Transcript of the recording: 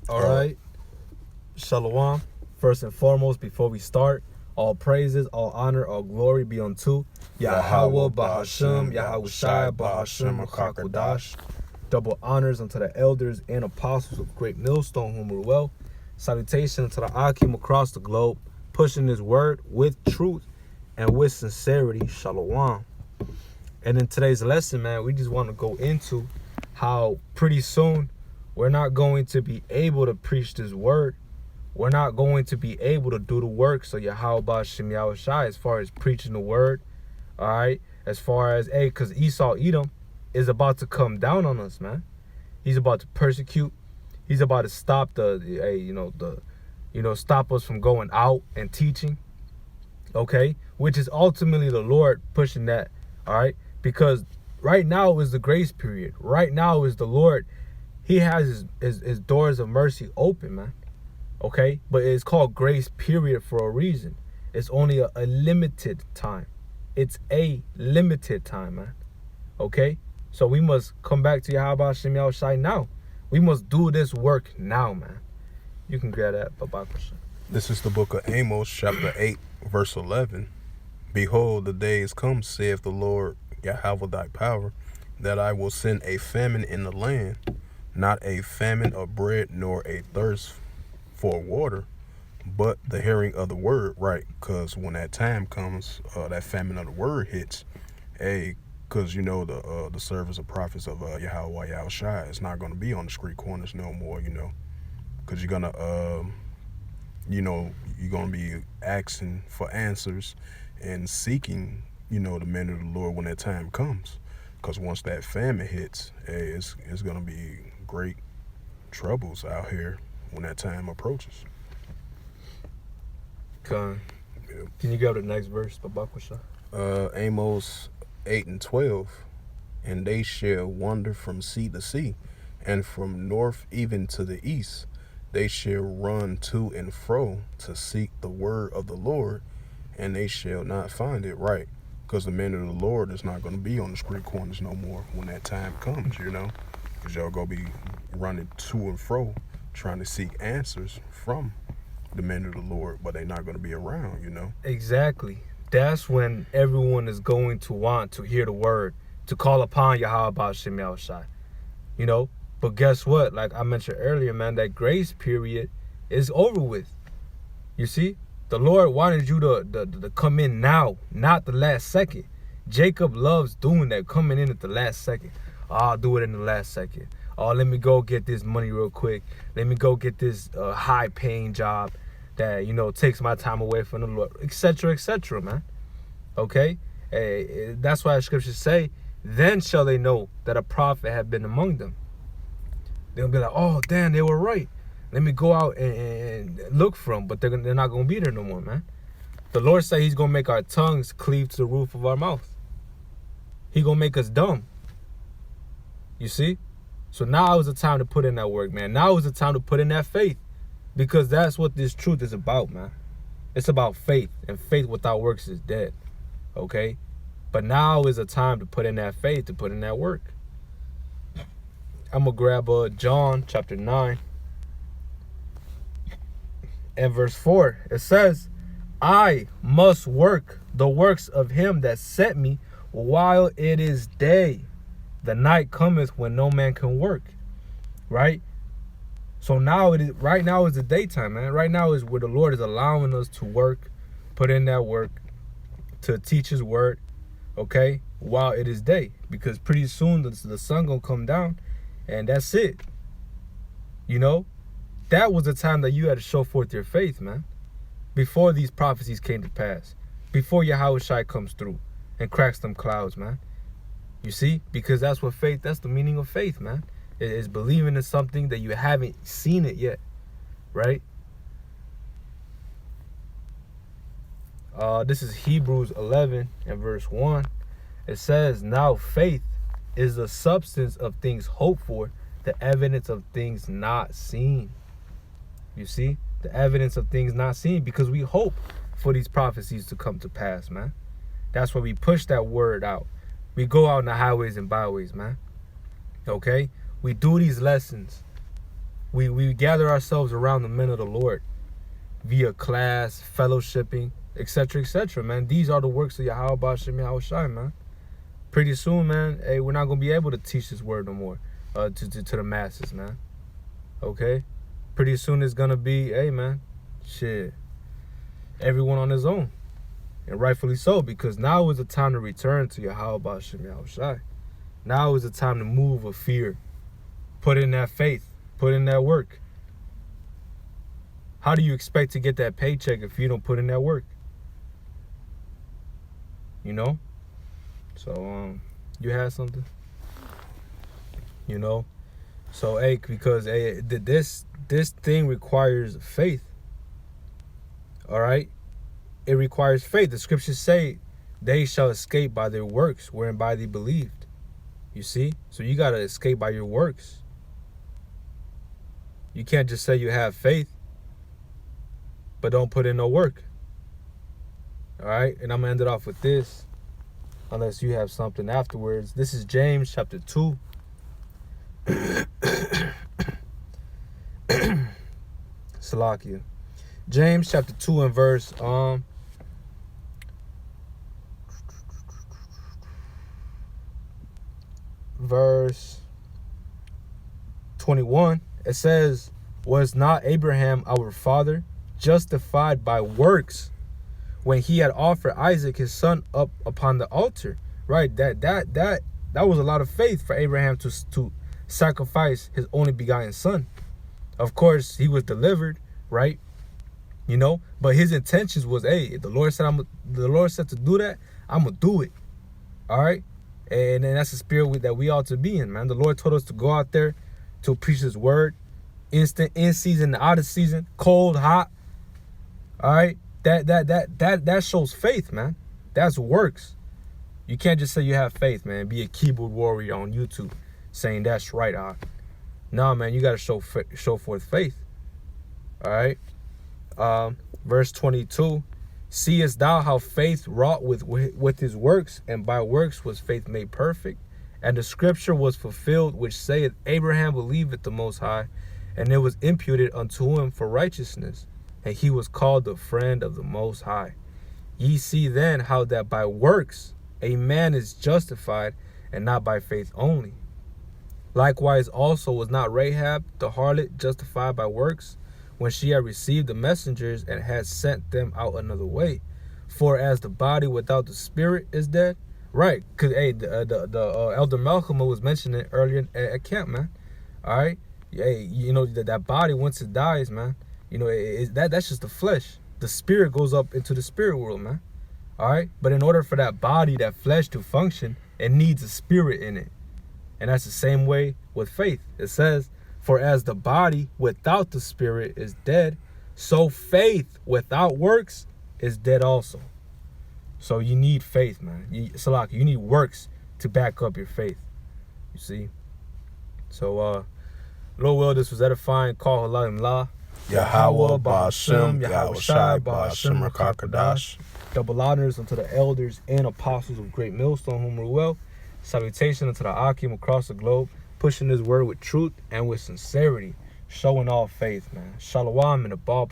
All right. Shalom. First and foremost, before we start, all praises, all honor, all glory be unto Yahweh, Bahashem, Yahweh Shai, Bahashem, Kakodash. Double honors unto the elders and apostles of Great Millstone, whom rule well. Salutation unto the Akim across the globe, pushing his word with truth and with sincerity. Shalom. And in today's lesson, man, we just want to go into how pretty soon we're not going to be able to preach this word. We're not going to be able to do the work. So Yahweh Bashem Yahweh Shai, as far as preaching the word, all right, as far as, because Esau Edom is about to come down on us, man. He's about to persecute. He's about to stop stop us from going out and teaching, okay, which is ultimately the Lord pushing that, all right, because right now is the grace period. Right now is the Lord. He has his doors of mercy open, man. Okay, but it's called grace period for a reason. It's only a limited time. It's a limited time, man. Okay, so we must come back to Yahweh Shem Yahweh Shai now. We must do this work now, man. You can grab that, Baba. This is the book of Amos, chapter 8, verse 11. Behold, the days come, saith the Lord Yahweh thy power, that I will send a famine in the land, not a famine of bread, nor a thirst for water, but the hearing of the word, right? Because when that time comes, that famine of the word hits, because the service of prophets of Yahweh Yahweh Shai is not going to be on the street corners no more, because you're gonna you're gonna be asking for answers and seeking the men of the Lord when that time comes, because once that famine hits, it's gonna be great troubles out here when that time approaches. Can you go to the next verse, Babakosha? Amos 8 and 12. And they shall wander from sea to sea, and from north even to the east. They shall run to and fro to seek the word of the Lord, and they shall not find it, right? Because the men of the Lord is not going to be on the street corners no more when that time comes, because y'all going to be running to and fro trying to seek answers from the men of the Lord, but they're not going to be around, Exactly. That's when everyone is going to want to hear the word, to call upon Yahweh Bashem Yahweh Shai. But guess what? Like I mentioned earlier, man, that grace period is over with. You see? The Lord wanted you to come in now, not the last second. Jacob loves doing that, coming in at the last second. Oh, I'll do it in the last second. Oh, let me go get this money real quick. Let me go get this high-paying job that, takes my time away from the Lord, etc., man. Okay? That's why the scriptures say, then shall they know that a prophet had been among them. They'll be like, oh, damn, they were right. Let me go out and look for them, but they're not going to be there no more, man. The Lord said he's going to make our tongues cleave to the roof of our mouth. He's going to make us dumb. You see? So now is the time to put in that work, man. Now is the time to put in that faith, because that's what this truth is about, man. It's about faith, and faith without works is dead, okay? But now is the time to put in that faith, to put in that work. I'm going to grab John chapter 9 and verse 4. It says, I must work the works of him that sent me while it is day. The night cometh when no man can work. Right? So right now is the daytime, man. Right now is where the Lord is allowing us to work, put in that work, to teach his word, okay, while it is day. Because pretty soon the sun gonna come down, and that's it. That was the time that you had to show forth your faith, man. Before these prophecies came to pass. Before Yahweh Shai comes through and cracks them clouds, man. You see? Because that's the meaning of faith, man. It is believing in something that you haven't seen it yet. Right? This is Hebrews 11 and verse 1. It says, now faith is the substance of things hoped for, the evidence of things not seen. You see? The evidence of things not seen, because we hope for these prophecies to come to pass, man. That's why we push that word out. We go out in the highways and byways, man. Okay? We do these lessons. We gather ourselves around the men of the Lord via class, fellowshipping, etc., man. These are the works of Yahweh Ba'ashem Yahushai, man. Pretty soon, man, hey, we're not going to be able to teach this word no more to the masses, man. Okay? Pretty soon it's going to be, hey, man, shit, everyone on his own. And rightfully so, because now is the time to return to Yahweh Ba'ashem Yahushai. Now is the time to move with fear. Put in that faith. Put in that work. How do you expect to get that paycheck if you don't put in that work? You know? So, you had something? You know? So, hey, because hey, this thing requires faith. All right? It requires faith. The scriptures say, they shall escape by their works, whereby they believed. You see? So you got to escape by your works. You can't just say you have faith, but don't put in no work. All right? And I'm going to end it off with this, unless you have something afterwards. This is James chapter 2. Salakia. James chapter 2 and verse 21. It says, was not Abraham our father justified by works when he had offered Isaac his son up upon the altar? Right? That was a lot of faith for Abraham to sacrifice his only begotten son. Of course, he was delivered, right? You know, but his intentions was, hey, if the Lord said to do that, I'm gonna do it. All right? And then that's the spirit that we ought to be in, man. The Lord told us to go out there to preach his word, instant, in season, out of season, cold, hot. All right? That shows faith, man. That's works. You can't just say you have faith, man. Be a keyboard warrior on YouTube saying that's right, No, man, you got to show forth faith. All right? Verse 22. Seest thou how faith wrought with his works, and by works was faith made perfect? And the scripture was fulfilled, which saith, Abraham believeth the Most High, and it was imputed unto him for righteousness, and he was called the friend of the Most High. Ye see then how that by works a man is justified, and not by faith only. Likewise also was not Rahab the harlot justified by works, when she had received the messengers and had sent them out another way? For as the body without the spirit is dead. Right, because hey, the Elder Malcolm was mentioning earlier at camp, man. All right, hey, you know that body once it dies, man. You know that's just the flesh. The spirit goes up into the spirit world, man. All right, but in order for that body, that flesh to function, it needs a spirit in it, and that's the same way with faith. It says, for as the body without the spirit is dead, so faith without works is dead also. So you need faith, man. You need works to back up your faith. You see? So, Lord will, this was edifying. Call Halayim La. Yahweh Ba'ashem, Yahushai Ba'ashem Rakakadash. Double honors unto the elders and apostles of Great Millstone, whom rule well. Salutation unto the Akim across the globe, pushing this word with truth and with sincerity, showing all faith, man. Shalom and a ball.